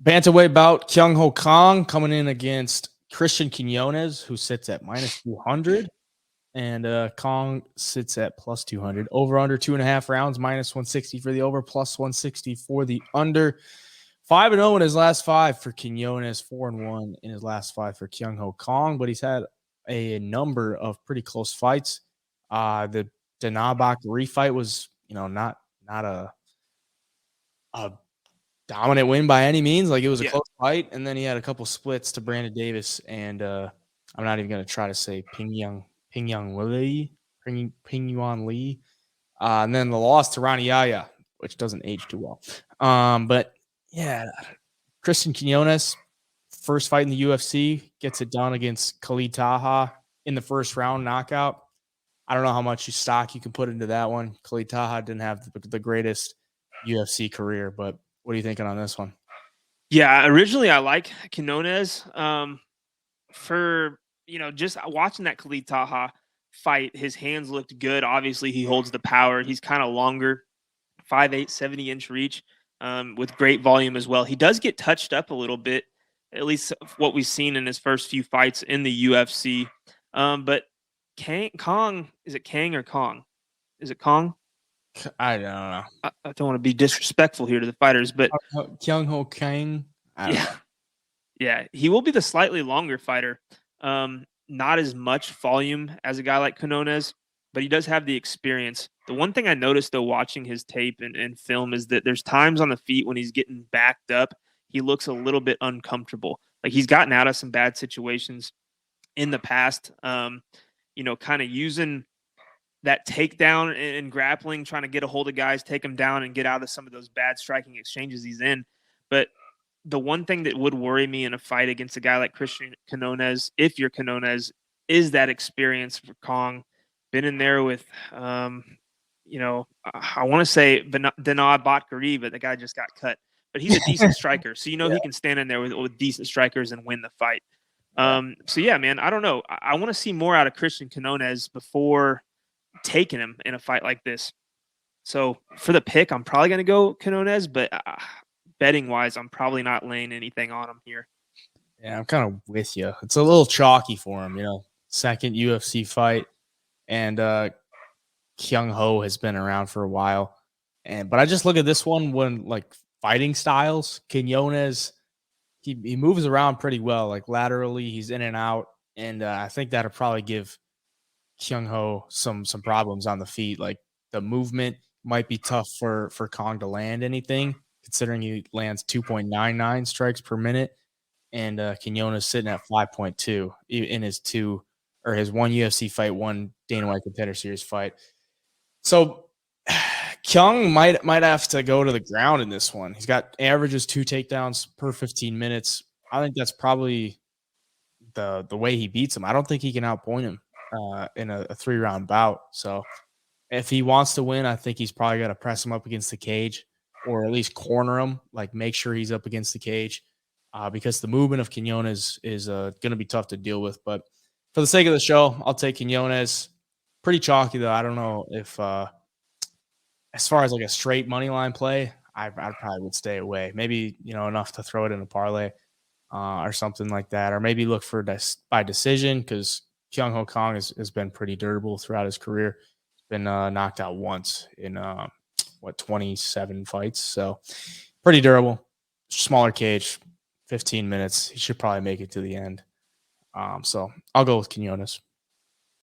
Bantamweight bout, Kang coming in against Christian Quinonez, who sits at -200. And Kong sits at +200. Over under 2.5 rounds, -160 for the over, +160 for the under. 5-0 in his last 5 for Quinonez, 4-1 in his last 5 for Kang. But he's had a number of pretty close fights. The Danabak refight was, not a dominant win by any means. Like, it was a close fight, and then he had a couple splits to Brandon Davis, and I'm not even going to try to say Pingyuan Lee. And then the loss to Ronnie Yaya, which doesn't age too well. But yeah, Christian Quinonez, first fight in the UFC, gets it done against Khalid Taha in the first round knockout. I don't know how much stock you can put into that one. Khalid Taha didn't have the greatest UFC career, but what are you thinking on this one? Yeah, originally I like Quinonez. For just watching that Khalid Taha fight, his hands looked good. Obviously, he holds the power. He's kind of longer, 5'8", 70-inch reach, with great volume as well. He does get touched up a little bit, at least what we've seen in his first few fights in the UFC. But Kong, is it Kang or Kong? Is it Kong? I don't know. I don't want to be disrespectful here to the fighters, but Kang. Yeah, he will be the slightly longer fighter. Not as much volume as a guy like Quinonez, but he does have the experience. The one thing I noticed, though, watching his tape and film is that there's times on the feet when he's getting backed up, he looks a little bit uncomfortable. Like, he's gotten out of some bad situations in the past, kind of using that takedown and grappling, trying to get a hold of guys, take them down, and get out of some of those bad striking exchanges he's in. But the one thing that would worry me in a fight against a guy like Christian Quinonez, if you're Quinonez, is that experience for Kong. Been in there with, I want to say Danad Batkari, but the guy just got cut. But he's a decent striker, so he can stand in there with decent strikers and win the fight. So yeah, man, I don't know. I want to see more out of Christian Quinonez before taking him in a fight like this. So for the pick, I'm probably going to go Quinonez, but betting wise, I'm probably not laying anything on him here. Yeah, I'm kind of with you. It's a little chalky for him, second UFC fight, and Kyung Ho has been around for a while. But I just look at this one when, like, fighting styles, Quinonez, he moves around pretty well. Like, laterally, he's in and out, and I think that'll probably give Kyung Ho some problems on the feet. Like, the movement might be tough for Kong to land anything, considering he lands 2.99 strikes per minute, and Quinonez sitting at 5.2 in his one UFC fight, one Dana White Contender Series fight. So Kyung might have to go to the ground in this one. He's got averages 2 takedowns per 15 minutes. I think that's probably the way he beats him. I don't think he can outpoint him in a 3-round bout. So if he wants to win, I think he's probably got to press him up against the cage, or at least corner him, like make sure he's up against the cage, because the movement of Quinonez is going to be tough to deal with. But for the sake of the show, I'll take Quinonez. Pretty chalky, though. I don't know if as far as like a straight money line play, I probably would stay away. Maybe, enough to throw it in a parlay or something like that, or maybe look for by decision, because Kyung Ho Kong has been pretty durable throughout his career. Been knocked out once in 27 fights, so pretty durable. Smaller cage, 15 minutes. He should probably make it to the end. So I'll go with Quinonez.